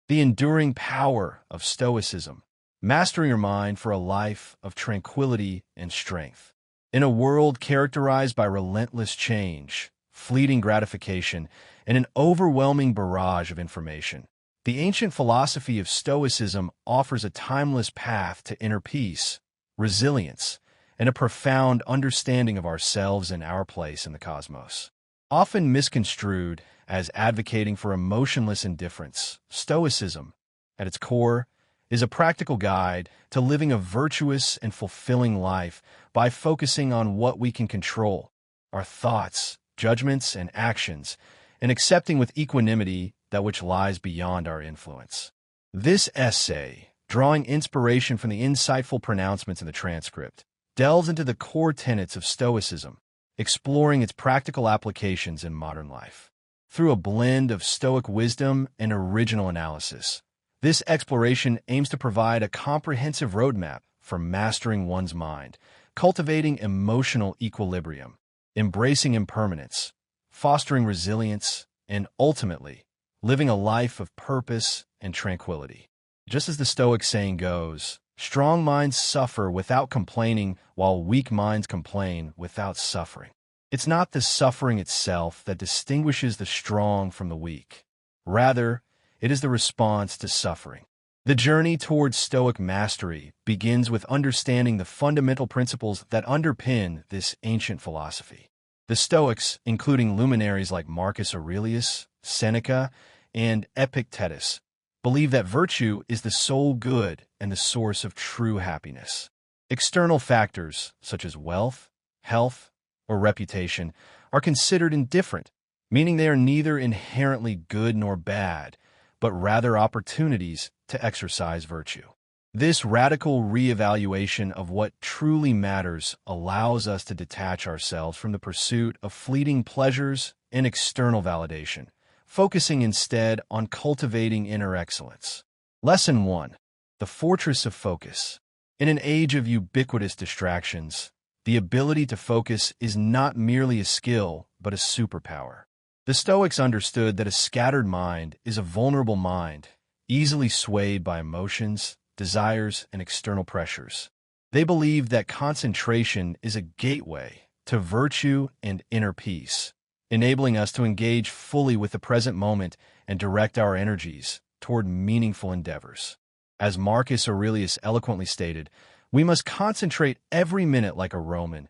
The enduring power of Stoicism, mastering your mind for a life of tranquility and strength. In a world characterized by relentless change, fleeting gratification, and an overwhelming barrage of information, the ancient philosophy of Stoicism offers a timeless path to inner peace, resilience, and a profound understanding of ourselves and our place in the cosmos. Often misconstrued as advocating for emotionless indifference, Stoicism, at its core, is a practical guide to living a virtuous and fulfilling life by focusing on what we can control, our thoughts, judgments, and actions, and accepting with equanimity that which lies beyond our influence. This essay, drawing inspiration from the insightful pronouncements in the transcript, delves into the core tenets of Stoicism, exploring its practical applications in modern life. Through a blend of Stoic wisdom and original analysis, this exploration aims to provide a comprehensive roadmap for mastering one's mind, cultivating emotional equilibrium, embracing impermanence, fostering resilience, and ultimately, living a life of purpose and tranquility. Just as the Stoic saying goes, strong minds suffer without complaining, while weak minds complain without suffering. It's not the suffering itself that distinguishes the strong from the weak. Rather, it is the response to suffering. The journey towards Stoic mastery begins with understanding the fundamental principles that underpin this ancient philosophy. The Stoics, including luminaries like Marcus Aurelius, Seneca, and Epictetus, believe that virtue is the sole good and the source of true happiness. External factors, such as wealth, health, or reputation, are considered indifferent, meaning they are neither inherently good nor bad, but rather opportunities to exercise virtue. This radical reevaluation of what truly matters allows us to detach ourselves from the pursuit of fleeting pleasures and external validation, focusing instead on cultivating inner excellence. Lesson 1. The Fortress of Focus. In an age of ubiquitous distractions, the ability to focus is not merely a skill, but a superpower. The Stoics understood that a scattered mind is a vulnerable mind, easily swayed by emotions, desires, and external pressures. They believed that concentration is a gateway to virtue and inner peace, enabling us to engage fully with the present moment and direct our energies toward meaningful endeavors. As Marcus Aurelius eloquently stated, we must concentrate every minute like a Roman,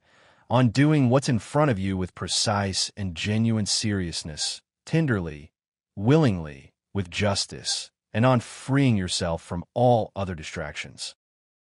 on doing what's in front of you with precise and genuine seriousness, tenderly, willingly, with justice, and on freeing yourself from all other distractions.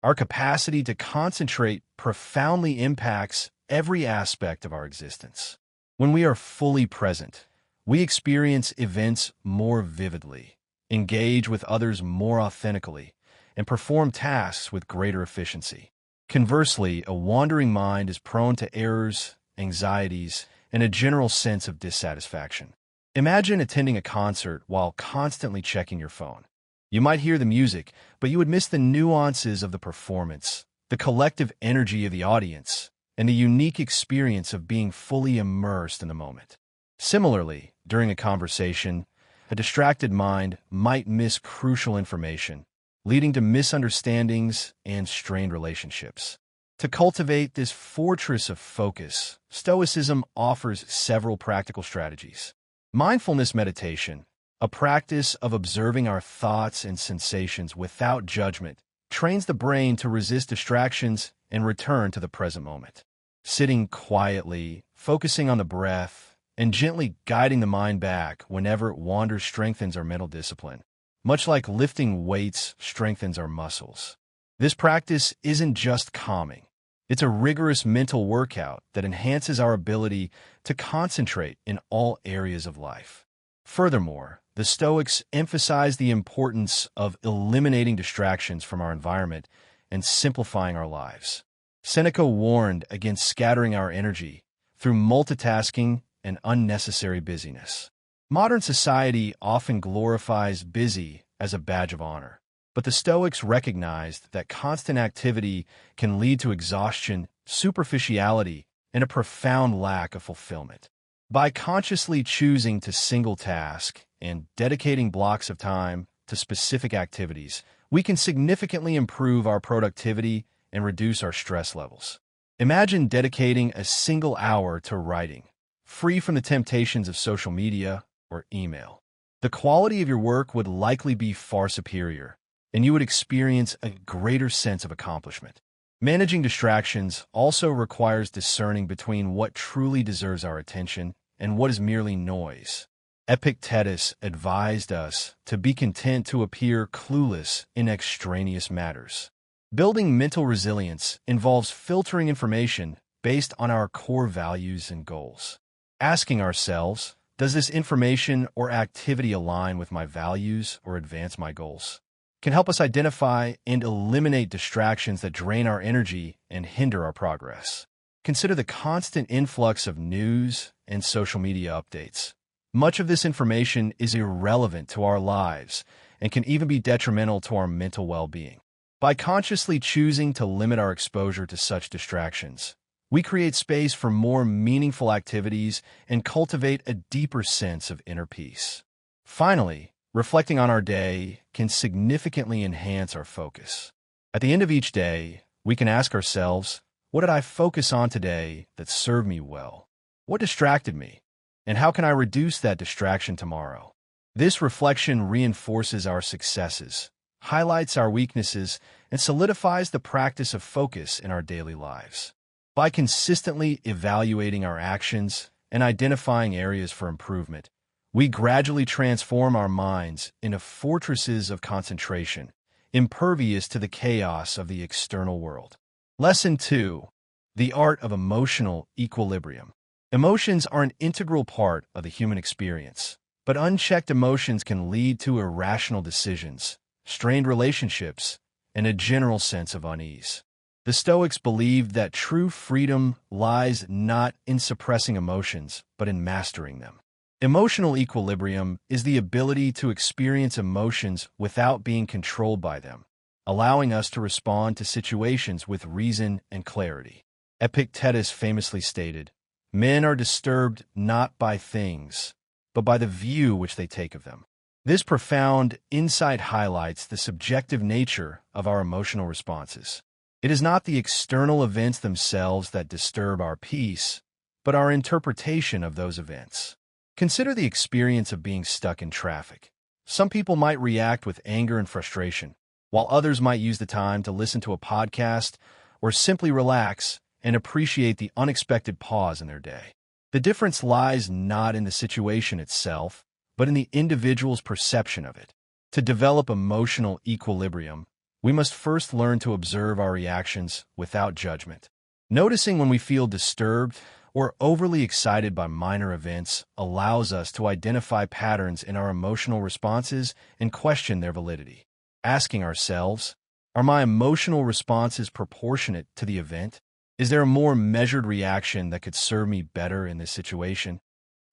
Our capacity to concentrate profoundly impacts every aspect of our existence. When we are fully present, we experience events more vividly, engage with others more authentically, and perform tasks with greater efficiency. Conversely, a wandering mind is prone to errors, anxieties, and a general sense of dissatisfaction. Imagine attending a concert while constantly checking your phone. You might hear the music, but you would miss the nuances of the performance, the collective energy of the audience, and the unique experience of being fully immersed in the moment. Similarly, during a conversation, a distracted mind might miss crucial information, leading to misunderstandings and strained relationships. To cultivate this fortress of focus, Stoicism offers several practical strategies. Mindfulness meditation, a practice of observing our thoughts and sensations without judgment, trains the brain to resist distractions and return to the present moment. Sitting quietly, focusing on the breath, and gently guiding the mind back whenever it wanders strengthens our mental discipline. Much like lifting weights strengthens our muscles. This practice isn't just calming. It's a rigorous mental workout that enhances our ability to concentrate in all areas of life. Furthermore, the Stoics emphasize the importance of eliminating distractions from our environment and simplifying our lives. Seneca warned against scattering our energy through multitasking and unnecessary busyness. Modern society often glorifies busy as a badge of honor, but the Stoics recognized that constant activity can lead to exhaustion, superficiality, and a profound lack of fulfillment. By consciously choosing to single task and dedicating blocks of time to specific activities, we can significantly improve our productivity and reduce our stress levels. Imagine dedicating a single hour to writing, free from the temptations of social media or email. The quality of your work would likely be far superior, and you would experience a greater sense of accomplishment. Managing distractions also requires discerning between what truly deserves our attention and what is merely noise. Epictetus advised us to be content to appear clueless in extraneous matters. Building mental resilience involves filtering information based on our core values and goals. Asking ourselves, does this information or activity align with my values or advance my goals, can help us identify and eliminate distractions that drain our energy and hinder our progress. Consider the constant influx of news and social media updates. Much of this information is irrelevant to our lives and can even be detrimental to our mental well-being. By consciously choosing to limit our exposure to such distractions, we create space for more meaningful activities and cultivate a deeper sense of inner peace. Finally, reflecting on our day can significantly enhance our focus. At the end of each day, we can ask ourselves, what did I focus on today that served me well? What distracted me? And how can I reduce that distraction tomorrow? This reflection reinforces our successes, highlights our weaknesses, and solidifies the practice of focus in our daily lives. By consistently evaluating our actions and identifying areas for improvement, we gradually transform our minds into fortresses of concentration, impervious to the chaos of the external world. Lesson 2. The Art of Emotional Equilibrium. Emotions are an integral part of the human experience, but unchecked emotions can lead to irrational decisions, strained relationships, and a general sense of unease. The Stoics believed that true freedom lies not in suppressing emotions, but in mastering them. Emotional equilibrium is the ability to experience emotions without being controlled by them, allowing us to respond to situations with reason and clarity. Epictetus famously stated, "Men are disturbed not by things, but by the view which they take of them." This profound insight highlights the subjective nature of our emotional responses. It is not the external events themselves that disturb our peace, but our interpretation of those events. Consider the experience of being stuck in traffic. Some people might react with anger and frustration, while others might use the time to listen to a podcast or simply relax and appreciate the unexpected pause in their day. The difference lies not in the situation itself, but in the individual's perception of it. To develop emotional equilibrium, we must first learn to observe our reactions without judgment. Noticing when we feel disturbed or overly excited by minor events allows us to identify patterns in our emotional responses and question their validity. Asking ourselves, are my emotional responses proportionate to the event? Is there a more measured reaction that could serve me better in this situation?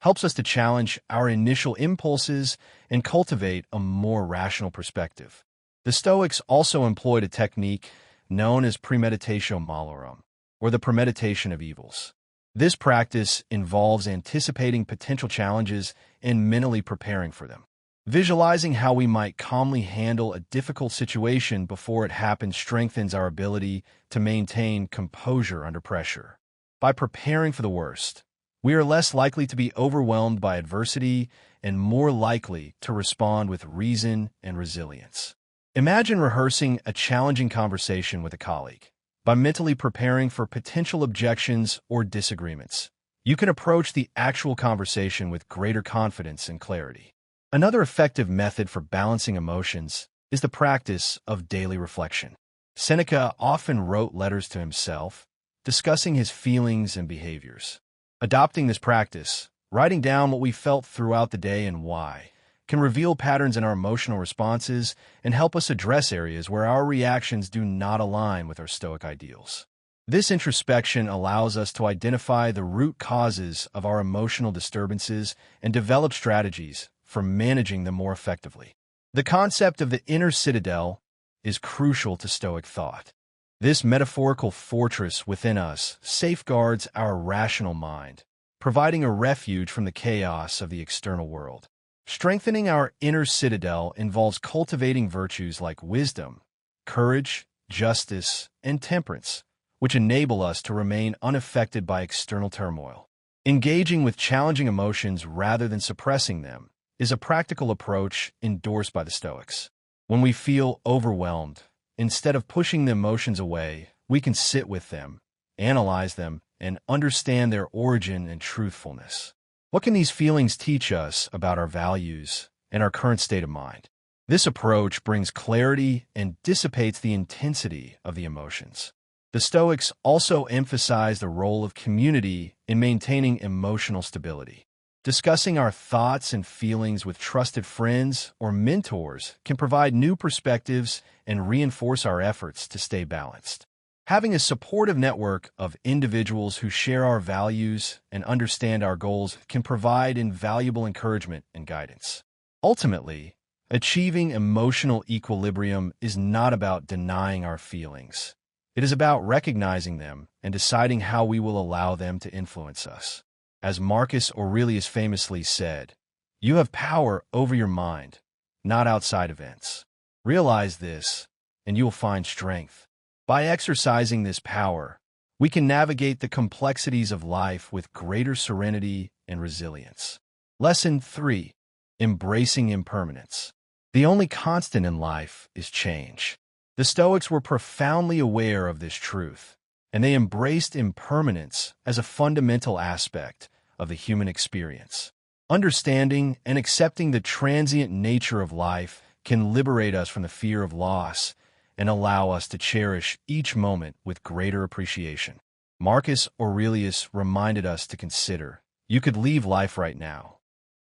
Helps us to challenge our initial impulses and cultivate a more rational perspective. The Stoics also employed a technique known as premeditatio malorum, or the premeditation of evils. This practice involves anticipating potential challenges and mentally preparing for them. Visualizing how we might calmly handle a difficult situation before it happens strengthens our ability to maintain composure under pressure. By preparing for the worst, we are less likely to be overwhelmed by adversity and more likely to respond with reason and resilience. Imagine rehearsing a challenging conversation with a colleague. By mentally preparing for potential objections or disagreements, you can approach the actual conversation with greater confidence and clarity. Another effective method for balancing emotions is the practice of daily reflection. Seneca often wrote letters to himself, discussing his feelings and behaviors. Adopting this practice, writing down what we felt throughout the day and why, can reveal patterns in our emotional responses and help us address areas where our reactions do not align with our Stoic ideals. This introspection allows us to identify the root causes of our emotional disturbances and develop strategies for managing them more effectively. The concept of the inner citadel is crucial to Stoic thought. This metaphorical fortress within us safeguards our rational mind, providing a refuge from the chaos of the external world. Strengthening our inner citadel involves cultivating virtues like wisdom, courage, justice, and temperance, which enable us to remain unaffected by external turmoil. Engaging with challenging emotions rather than suppressing them is a practical approach endorsed by the Stoics. When we feel overwhelmed, instead of pushing the emotions away, we can sit with them, analyze them, and understand their origin and truthfulness. What can these feelings teach us about our values and our current state of mind? This approach brings clarity and dissipates the intensity of the emotions. The Stoics also emphasize the role of community in maintaining emotional stability. Discussing our thoughts and feelings with trusted friends or mentors can provide new perspectives and reinforce our efforts to stay balanced. Having a supportive network of individuals who share our values and understand our goals can provide invaluable encouragement and guidance. Ultimately, achieving emotional equilibrium is not about denying our feelings. It is about recognizing them and deciding how we will allow them to influence us. As Marcus Aurelius famously said, "You have power over your mind, not outside events." Realize this, and you will find strength. By exercising this power, we can navigate the complexities of life with greater serenity and resilience. Lesson 3. Embracing impermanence. The only constant in life is change. The Stoics were profoundly aware of this truth, and they embraced impermanence as a fundamental aspect of the human experience. Understanding and accepting the transient nature of life can liberate us from the fear of loss and allow us to cherish each moment with greater appreciation. Marcus Aurelius reminded us to consider, "You could leave life right now."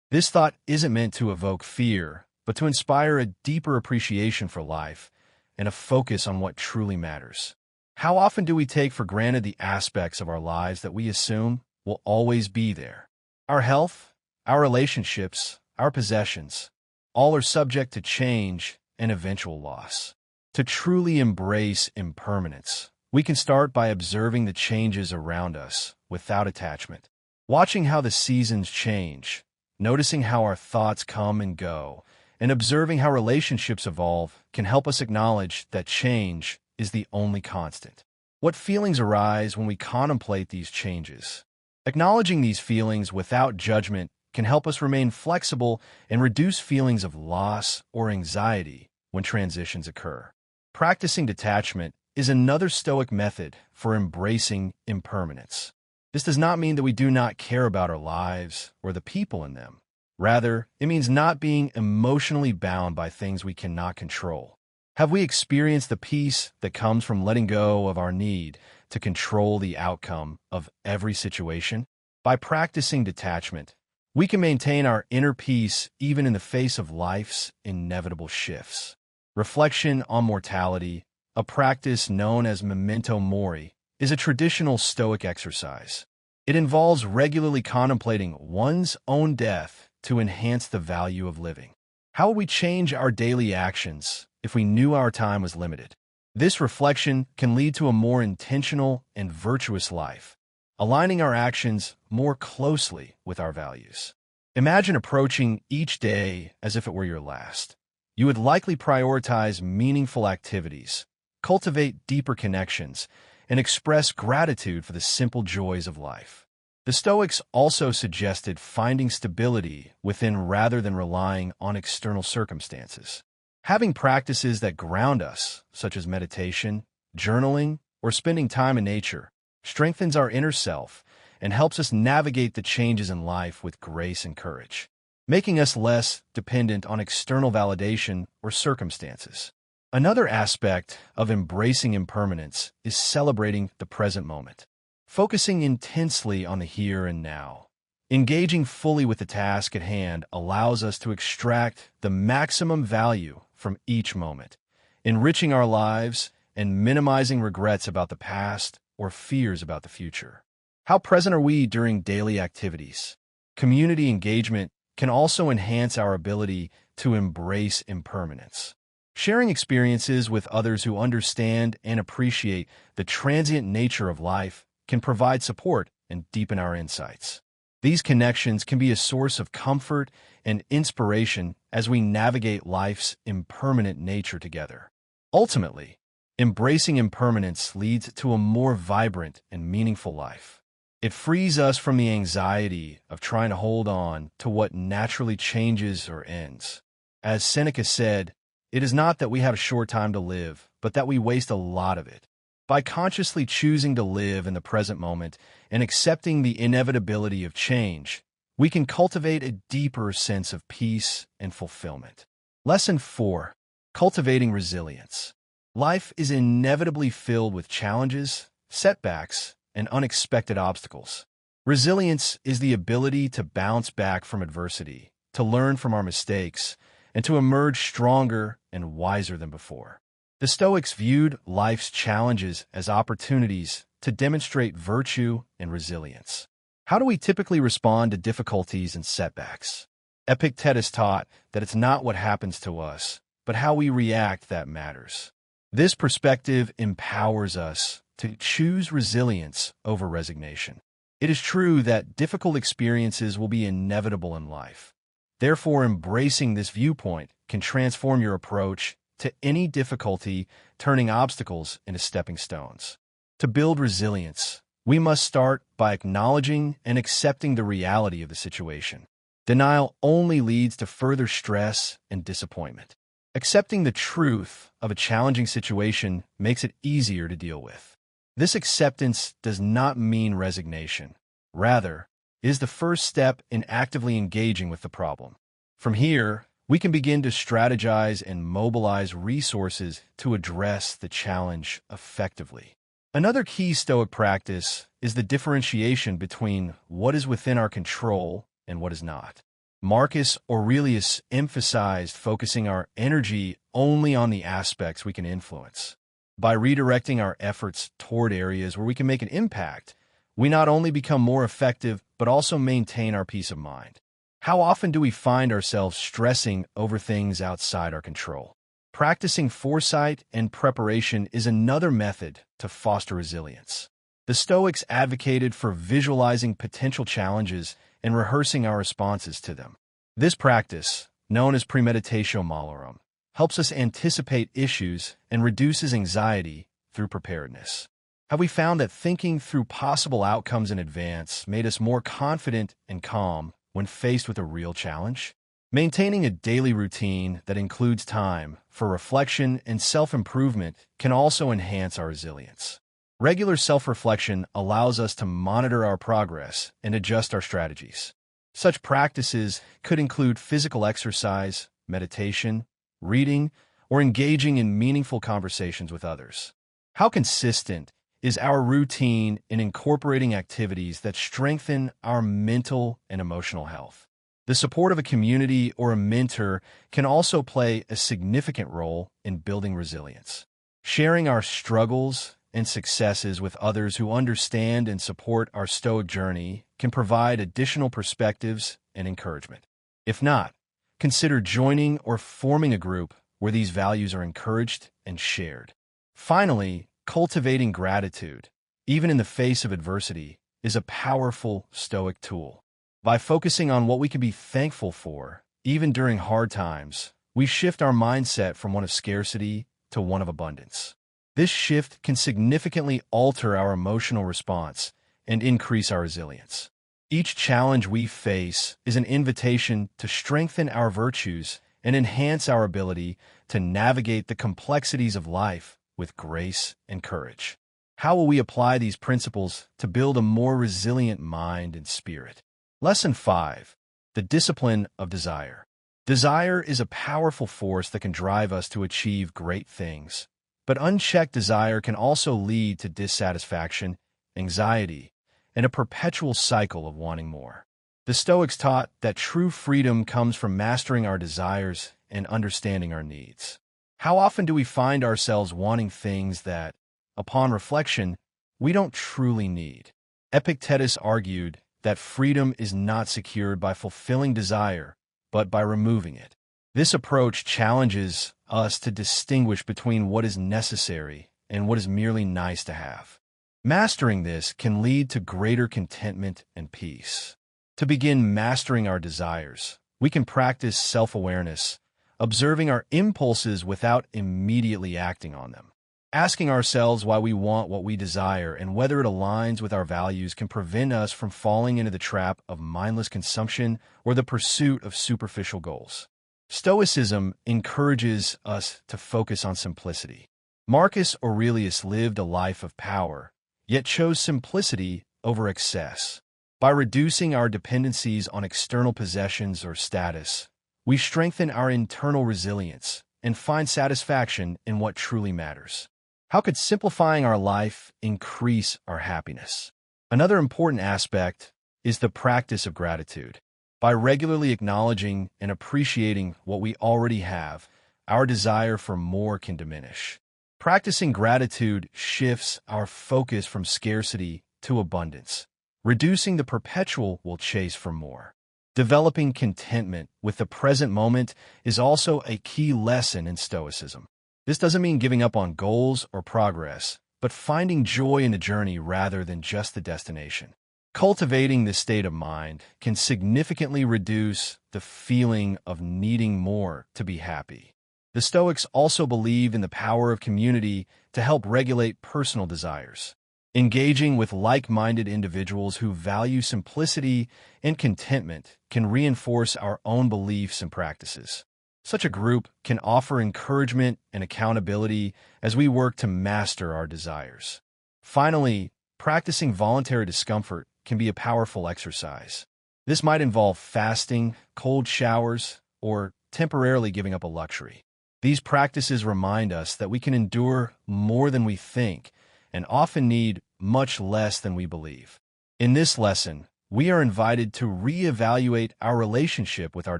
This thought isn't meant to evoke fear, but to inspire a deeper appreciation for life and a focus on what truly matters. How often do we take for granted the aspects of our lives that we assume will always be there? Our health, our relationships, our possessions, all are subject to change and eventual loss. To truly embrace impermanence, we can start by observing the changes around us without attachment. Watching how the seasons change, noticing how our thoughts come and go, and observing how relationships evolve can help us acknowledge that change is the only constant. What feelings arise when we contemplate these changes? Acknowledging these feelings without judgment can help us remain flexible and reduce feelings of loss or anxiety when transitions occur. Practicing detachment is another Stoic method for embracing impermanence. This does not mean that we do not care about our lives or the people in them. Rather, it means not being emotionally bound by things we cannot control. Have we experienced the peace that comes from letting go of our need to control the outcome of every situation? By practicing detachment, we can maintain our inner peace even in the face of life's inevitable shifts. Reflection on mortality, a practice known as memento mori, is a traditional Stoic exercise. It involves regularly contemplating one's own death to enhance the value of living. How will we change our daily actions if we knew our time was limited? This reflection can lead to a more intentional and virtuous life, aligning our actions more closely with our values. Imagine approaching each day as if it were your last. You would likely prioritize meaningful activities, cultivate deeper connections, and express gratitude for the simple joys of life. The Stoics also suggested finding stability within rather than relying on external circumstances. Having practices that ground us, such as meditation, journaling, or spending time in nature, strengthens our inner self and helps us navigate the changes in life with grace and courage, making us less dependent on external validation or circumstances. Another aspect of embracing impermanence is celebrating the present moment, focusing intensely on the here and now. Engaging fully with the task at hand allows us to extract the maximum value from each moment, enriching our lives and minimizing regrets about the past or fears about the future. How present are we during daily activities? Community engagement can also enhance our ability to embrace impermanence. Sharing experiences with others who understand and appreciate the transient nature of life can provide support and deepen our insights. These connections can be a source of comfort and inspiration as we navigate life's impermanent nature together. Ultimately, embracing impermanence leads to a more vibrant and meaningful life. It frees us from the anxiety of trying to hold on to what naturally changes or ends. As Seneca said, it is not that we have a short time to live, but that we waste a lot of it. By consciously choosing to live in the present moment and accepting the inevitability of change, we can cultivate a deeper sense of peace and fulfillment. Lesson 4. Cultivating resilience. Life is inevitably filled with challenges, setbacks, and unexpected obstacles. Resilience is the ability to bounce back from adversity, to learn from our mistakes, and to emerge stronger and wiser than before. The Stoics viewed life's challenges as opportunities to demonstrate virtue and resilience. How do we typically respond to difficulties and setbacks? Epictetus taught that it's not what happens to us, but how we react that matters. This perspective empowers us to choose resilience over resignation. It is true that difficult experiences will be inevitable in life. Therefore, embracing this viewpoint can transform your approach to any difficulty, turning obstacles into stepping stones. To build resilience, we must start by acknowledging and accepting the reality of the situation. Denial only leads to further stress and disappointment. Accepting the truth of a challenging situation makes it easier to deal with. This acceptance does not mean resignation. Rather, it is the first step in actively engaging with the problem. From here, we can begin to strategize and mobilize resources to address the challenge effectively. Another key Stoic practice is the differentiation between what is within our control and what is not. Marcus Aurelius emphasized focusing our energy only on the aspects we can influence. By redirecting our efforts toward areas where we can make an impact, we not only become more effective, but also maintain our peace of mind. How often do we find ourselves stressing over things outside our control? Practicing foresight and preparation is another method to foster resilience. The Stoics advocated for visualizing potential challenges and rehearsing our responses to them. This practice, known as premeditatio malorum, helps us anticipate issues and reduces anxiety through preparedness. Have we found that thinking through possible outcomes in advance made us more confident and calm when faced with a real challenge? Maintaining a daily routine that includes time for reflection and self-improvement can also enhance our resilience. Regular self-reflection allows us to monitor our progress and adjust our strategies. Such practices could include physical exercise, meditation, reading, or engaging in meaningful conversations with others. How consistent is our routine in incorporating activities that strengthen our mental and emotional health? The support of a community or a mentor can also play a significant role in building resilience. Sharing our struggles and successes with others who understand and support our Stoic journey can provide additional perspectives and encouragement. If not, consider joining or forming a group where these values are encouraged and shared. Finally, cultivating gratitude, even in the face of adversity, is a powerful Stoic tool. By focusing on what we can be thankful for, even during hard times, we shift our mindset from one of scarcity to one of abundance. This shift can significantly alter our emotional response and increase our resilience. Each challenge we face is an invitation to strengthen our virtues and enhance our ability to navigate the complexities of life with grace and courage. How will we apply these principles to build a more resilient mind and spirit? Lesson 5. The discipline of desire. Desire is a powerful force that can drive us to achieve great things, but unchecked desire can also lead to dissatisfaction, anxiety, and a perpetual cycle of wanting more. The Stoics taught that true freedom comes from mastering our desires and understanding our needs. How often do we find ourselves wanting things that, upon reflection, we don't truly need? Epictetus argued that freedom is not secured by fulfilling desire, but by removing it. This approach challenges us to distinguish between what is necessary and what is merely nice to have. Mastering this can lead to greater contentment and peace. To begin mastering our desires, we can practice self-awareness, observing our impulses without immediately acting on them. Asking ourselves why we want what we desire and whether it aligns with our values can prevent us from falling into the trap of mindless consumption or the pursuit of superficial goals. Stoicism encourages us to focus on simplicity. Marcus Aurelius lived a life of power, yet chose simplicity over excess. By reducing our dependencies on external possessions or status, we strengthen our internal resilience and find satisfaction in what truly matters. How could simplifying our life increase our happiness? Another important aspect is the practice of gratitude. By regularly acknowledging and appreciating what we already have, our desire for more can diminish. Practicing gratitude shifts our focus from scarcity to abundance, reducing the perpetual will chase for more. Developing contentment with the present moment is also a key lesson in Stoicism. This doesn't mean giving up on goals or progress, but finding joy in the journey rather than just the destination. Cultivating this state of mind can significantly reduce the feeling of needing more to be happy. The Stoics also believe in the power of community to help regulate personal desires. Engaging with like-minded individuals who value simplicity and contentment can reinforce our own beliefs and practices. Such a group can offer encouragement and accountability as we work to master our desires. Finally, practicing voluntary discomfort can be a powerful exercise. This might involve fasting, cold showers, or temporarily giving up a luxury. These practices remind us that we can endure more than we think and often need much less than we believe. In this lesson, we are invited to reevaluate our relationship with our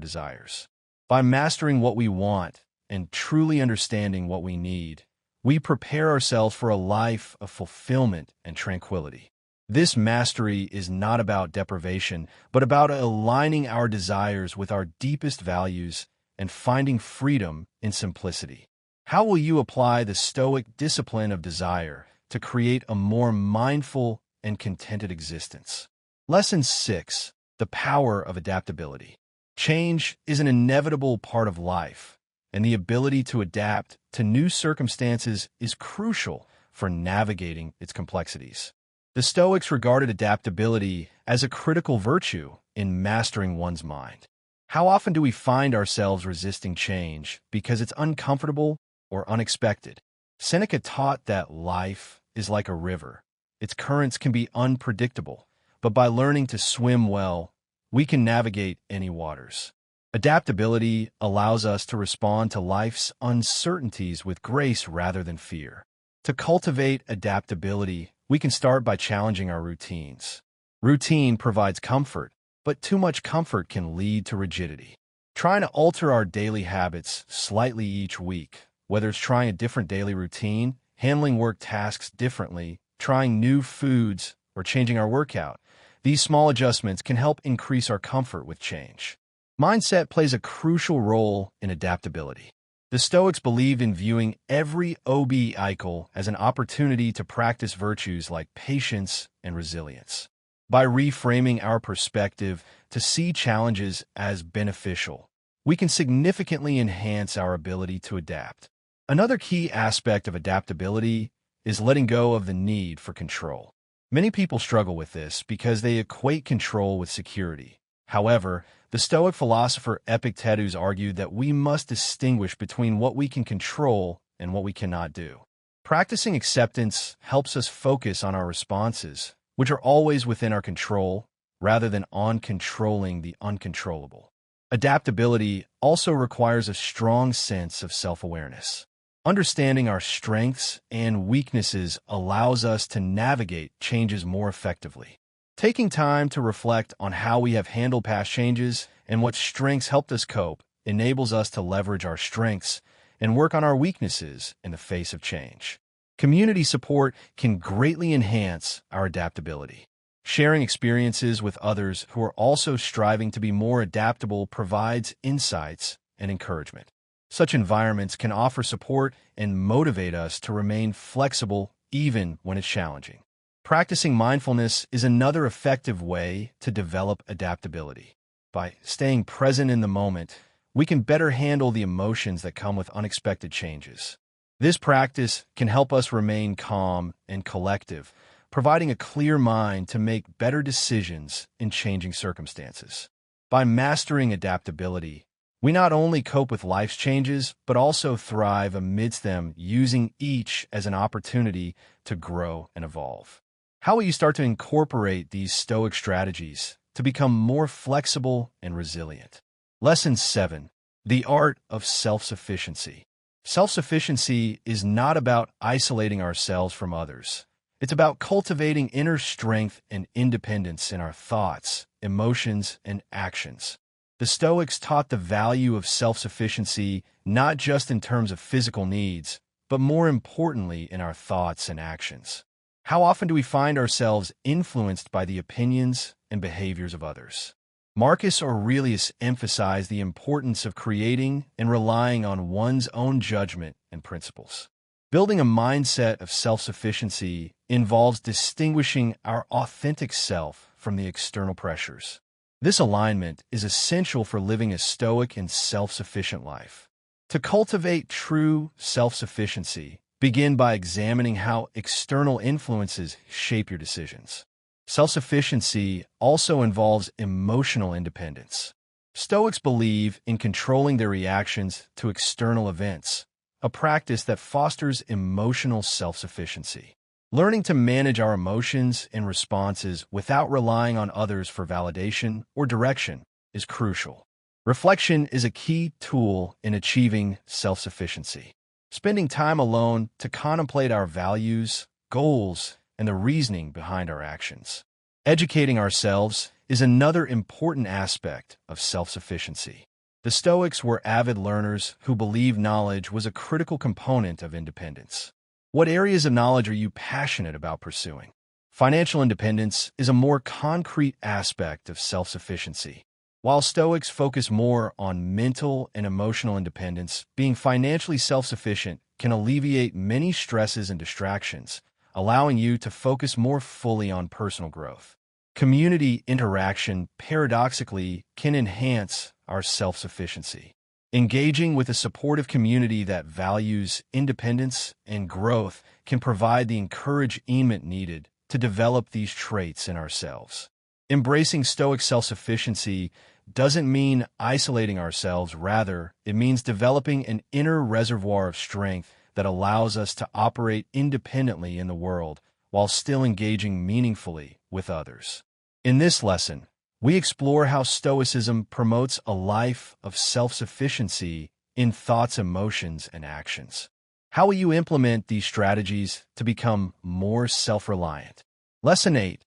desires. By mastering what we want and truly understanding what we need, we prepare ourselves for a life of fulfillment and tranquility. This mastery is not about deprivation, but about aligning our desires with our deepest values and finding freedom in simplicity. How will you apply the Stoic discipline of desire to create a more mindful and contented existence? Lesson 6. The power of adaptability. Change is an inevitable part of life, and the ability to adapt to new circumstances is crucial for navigating its complexities. The Stoics regarded adaptability as a critical virtue in mastering one's mind. How often do we find ourselves resisting change because it's uncomfortable or unexpected? Seneca taught that life is like a river. Its currents can be unpredictable, but by learning to swim well, we can navigate any waters. Adaptability allows us to respond to life's uncertainties with grace rather than fear. To cultivate adaptability, we can start by challenging our routines. Routine provides comfort, but too much comfort can lead to rigidity. Trying to alter our daily habits slightly each week, whether it's trying a different daily routine, handling work tasks differently, trying new foods, or changing our workout, these small adjustments can help increase our comfort with change. Mindset plays a crucial role in adaptability. The Stoics believed in viewing every obstacle as an opportunity to practice virtues like patience and resilience. By reframing our perspective to see challenges as beneficial, we can significantly enhance our ability to adapt. Another key aspect of adaptability is letting go of the need for control. Many people struggle with this because they equate control with security. However, the Stoic philosopher Epictetus argued that we must distinguish between what we can control and what we cannot do. Practicing acceptance helps us focus on our responses, which are always within our control, rather than on controlling the uncontrollable. Adaptability also requires a strong sense of self-awareness. Understanding our strengths and weaknesses allows us to navigate changes more effectively. Taking time to reflect on how we have handled past changes and what strengths helped us cope enables us to leverage our strengths and work on our weaknesses in the face of change. Community support can greatly enhance our adaptability. Sharing experiences with others who are also striving to be more adaptable provides insights and encouragement. Such environments can offer support and motivate us to remain flexible even when it's challenging. Practicing mindfulness is another effective way to develop adaptability. By staying present in the moment, we can better handle the emotions that come with unexpected changes. This practice can help us remain calm and collective, providing a clear mind to make better decisions in changing circumstances. By mastering adaptability, we not only cope with life's changes, but also thrive amidst them, using each as an opportunity to grow and evolve. How will you start to incorporate these Stoic strategies to become more flexible and resilient? Lesson 7. The art of self-sufficiency. Self-sufficiency is not about isolating ourselves from others. It's about cultivating inner strength and independence in our thoughts, emotions, and actions. The Stoics taught the value of self-sufficiency not just in terms of physical needs, but more importantly in our thoughts and actions. How often do we find ourselves influenced by the opinions and behaviors of others? Marcus Aurelius emphasized the importance of creating and relying on one's own judgment and principles. Building a mindset of self-sufficiency involves distinguishing our authentic self from the external pressures. This alignment is essential for living a stoic and self-sufficient life. To cultivate true self-sufficiency, begin by examining how external influences shape your decisions. Self-sufficiency also involves emotional independence. Stoics believe in controlling their reactions to external events, a practice that fosters emotional self-sufficiency. Learning to manage our emotions and responses without relying on others for validation or direction is crucial. Reflection is a key tool in achieving self-sufficiency. Spending time alone to contemplate our values, goals, and the reasoning behind our actions. Educating ourselves is another important aspect of self-sufficiency. The Stoics were avid learners who believed knowledge was a critical component of independence. What areas of knowledge are you passionate about pursuing? Financial independence is a more concrete aspect of self-sufficiency. While Stoics focus more on mental and emotional independence, being financially self-sufficient can alleviate many stresses and distractions, allowing you to focus more fully on personal growth. Community interaction, paradoxically, can enhance our self-sufficiency. Engaging with a supportive community that values independence and growth can provide the encouragement needed to develop these traits in ourselves. Embracing Stoic self-sufficiency doesn't mean isolating ourselves. Rather, it means developing an inner reservoir of strength that allows us to operate independently in the world while still engaging meaningfully with others. In this lesson, we explore how Stoicism promotes a life of self-sufficiency in thoughts, emotions, and actions. How will you implement these strategies to become more self-reliant? Lesson 8.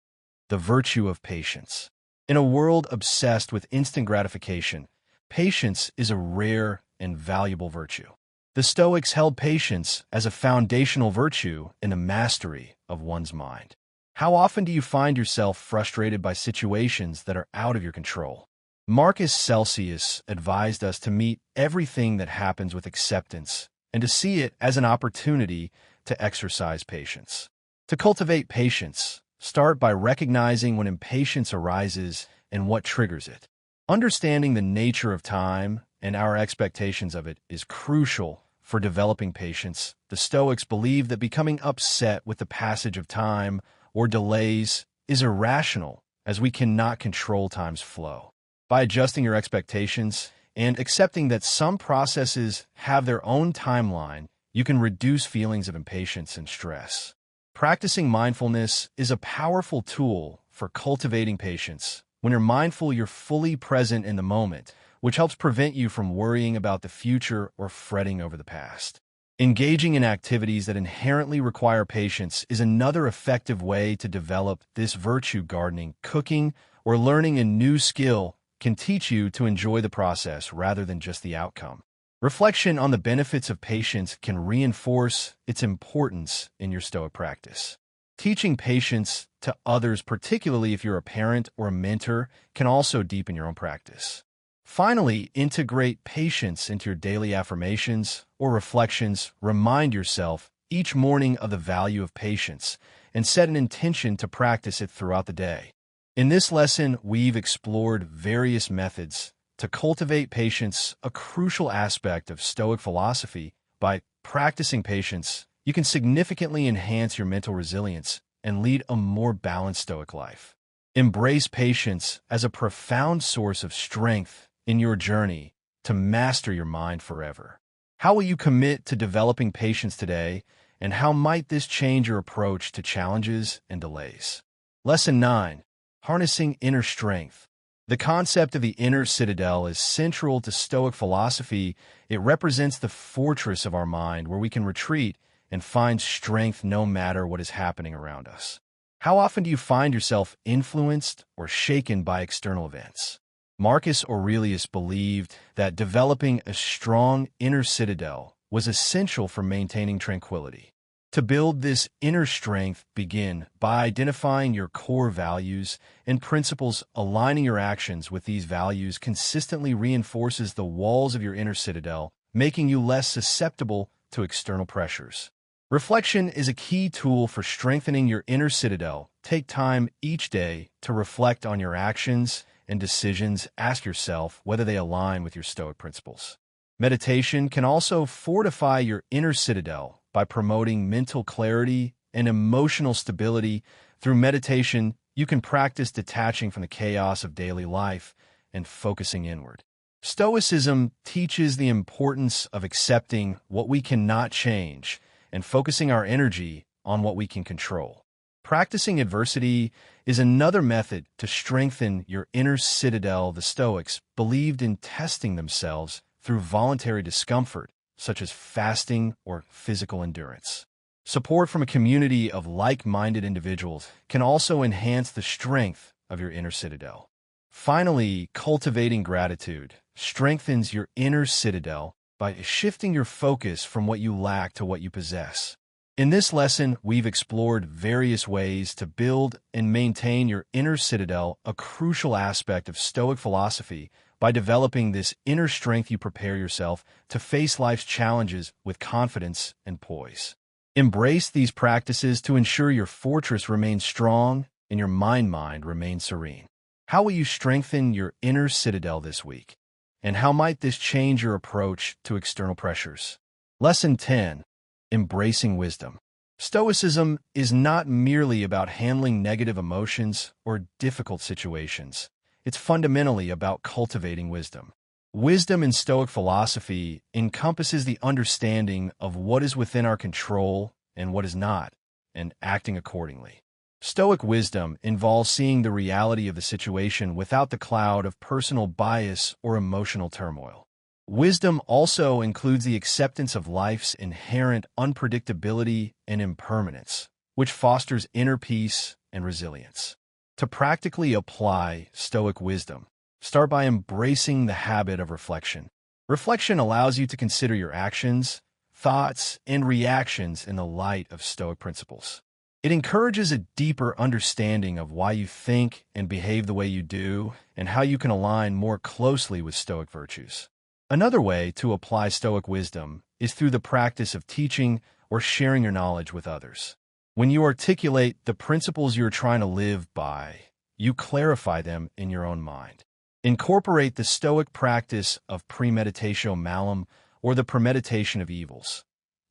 The virtue of patience. In a world obsessed with instant gratification, patience is a rare and valuable virtue. The Stoics held patience as a foundational virtue in the mastery of one's mind. How often do you find yourself frustrated by situations that are out of your control? Marcus Celsius advised us to meet everything that happens with acceptance and to see it as an opportunity to exercise patience. To cultivate patience, start by recognizing when impatience arises and what triggers it. Understanding the nature of time and our expectations of it is crucial for developing patience. The Stoics believe that becoming upset with the passage of time or delays is irrational, as we cannot control time's flow. By adjusting your expectations and accepting that some processes have their own timeline, you can reduce feelings of impatience and stress. Practicing mindfulness is a powerful tool for cultivating patience. When you're mindful, you're fully present in the moment, which helps prevent you from worrying about the future or fretting over the past. Engaging in activities that inherently require patience is another effective way to develop this virtue. Gardening, cooking, or learning a new skill can teach you to enjoy the process rather than just the outcome. Reflection on the benefits of patience can reinforce its importance in your Stoic practice. Teaching patience to others, particularly if you're a parent or a mentor, can also deepen your own practice. Finally, integrate patience into your daily affirmations or reflections. Remind yourself each morning of the value of patience and set an intention to practice it throughout the day. In this lesson, we've explored various methods to cultivate patience, a crucial aspect of Stoic philosophy. By practicing patience, you can significantly enhance your mental resilience and lead a more balanced Stoic life. Embrace patience as a profound source of strength in your journey to master your mind forever. How will you commit to developing patience today, and how might this change your approach to challenges and delays? Lesson 9. Harnessing inner strength. The concept of the inner citadel is central to Stoic philosophy. It represents the fortress of our mind where we can retreat and find strength no matter what is happening around us. How often do you find yourself influenced or shaken by external events? Marcus Aurelius believed that developing a strong inner citadel was essential for maintaining tranquility. To build this inner strength, begin by identifying your core values and principles. Aligning your actions with these values consistently reinforces the walls of your inner citadel, making you less susceptible to external pressures. Reflection is a key tool for strengthening your inner citadel. Take time each day to reflect on your actions and decisions. Ask yourself whether they align with your Stoic principles. Meditation can also fortify your inner citadel by promoting mental clarity and emotional stability. Through meditation, you can practice detaching from the chaos of daily life and focusing inward. Stoicism teaches the importance of accepting what we cannot change and focusing our energy on what we can control. Practicing adversity is another method to strengthen your inner citadel. The Stoics believed in testing themselves through voluntary discomfort, such as fasting or physical endurance. Support from a community of like-minded individuals can also enhance the strength of your inner citadel. Finally, cultivating gratitude strengthens your inner citadel by shifting your focus from what you lack to what you possess. In this lesson, we've explored various ways to build and maintain your inner citadel, a crucial aspect of Stoic philosophy. By developing this inner strength, you prepare yourself to face life's challenges with confidence and poise. Embrace these practices to ensure your fortress remains strong and your mind remains serene. How will you strengthen your inner citadel this week? And how might this change your approach to external pressures? Lesson 10. Embracing wisdom. Stoicism is not merely about handling negative emotions or difficult situations. It's fundamentally about cultivating wisdom. Wisdom in Stoic philosophy encompasses the understanding of what is within our control and what is not, and acting accordingly. Stoic wisdom involves seeing the reality of the situation without the cloud of personal bias or emotional turmoil. Wisdom also includes the acceptance of life's inherent unpredictability and impermanence, which fosters inner peace and resilience. To practically apply Stoic wisdom, start by embracing the habit of reflection. Reflection allows you to consider your actions, thoughts, and reactions in the light of Stoic principles. It encourages a deeper understanding of why you think and behave the way you do, and how you can align more closely with Stoic virtues. Another way to apply Stoic wisdom is through the practice of teaching or sharing your knowledge with others. When you articulate the principles you're trying to live by, you clarify them in your own mind. Incorporate the Stoic practice of premeditatio malum, or the premeditation of evils.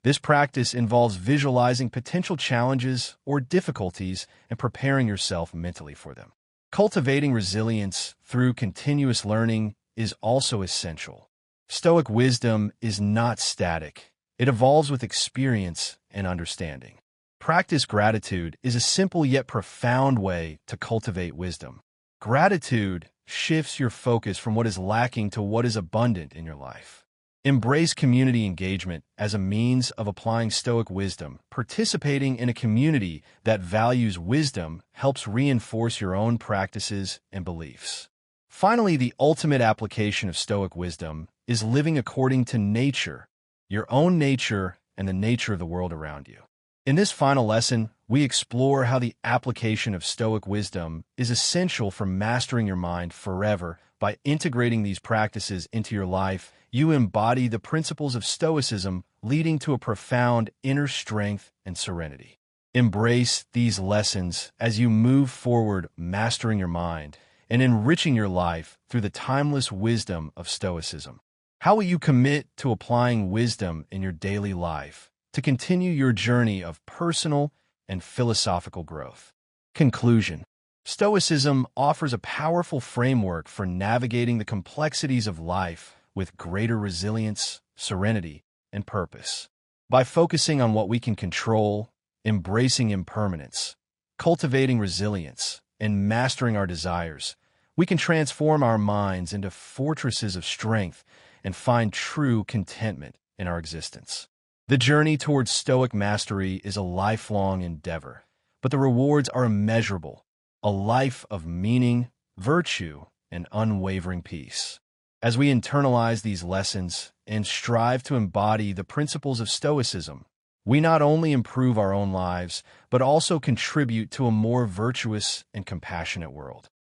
This practice involves visualizing potential challenges or difficulties and preparing yourself mentally for them. Cultivating resilience through continuous learning is also essential. Stoic wisdom is not static. It evolves with experience and understanding. Practice gratitude is a simple yet profound way to cultivate wisdom. Gratitude shifts your focus from what is lacking to what is abundant in your life. Embrace community engagement as a means of applying Stoic wisdom. Participating in a community that values wisdom helps reinforce your own practices and beliefs. Finally, the ultimate application of Stoic wisdom is living according to nature, your own nature and the nature of the world around you. In this final lesson, we explore how the application of Stoic wisdom is essential for mastering your mind forever. By integrating these practices into your life, you embody the principles of Stoicism, leading to a profound inner strength and serenity. Embrace these lessons as you move forward, mastering your mind and enriching your life through the timeless wisdom of Stoicism. How will you commit to applying wisdom in your daily life to continue your journey of personal and philosophical growth? Conclusion. Stoicism offers a powerful framework for navigating the complexities of life with greater resilience, serenity, and purpose. By focusing on what we can control, embracing impermanence, cultivating resilience, and mastering our desires, we can transform our minds into fortresses of strength and find true contentment in our existence. The journey towards Stoic mastery is a lifelong endeavor, but the rewards are immeasurable, a life of meaning, virtue, and unwavering peace. As we internalize these lessons and strive to embody the principles of Stoicism, we not only improve our own lives, but also contribute to a more virtuous and compassionate world.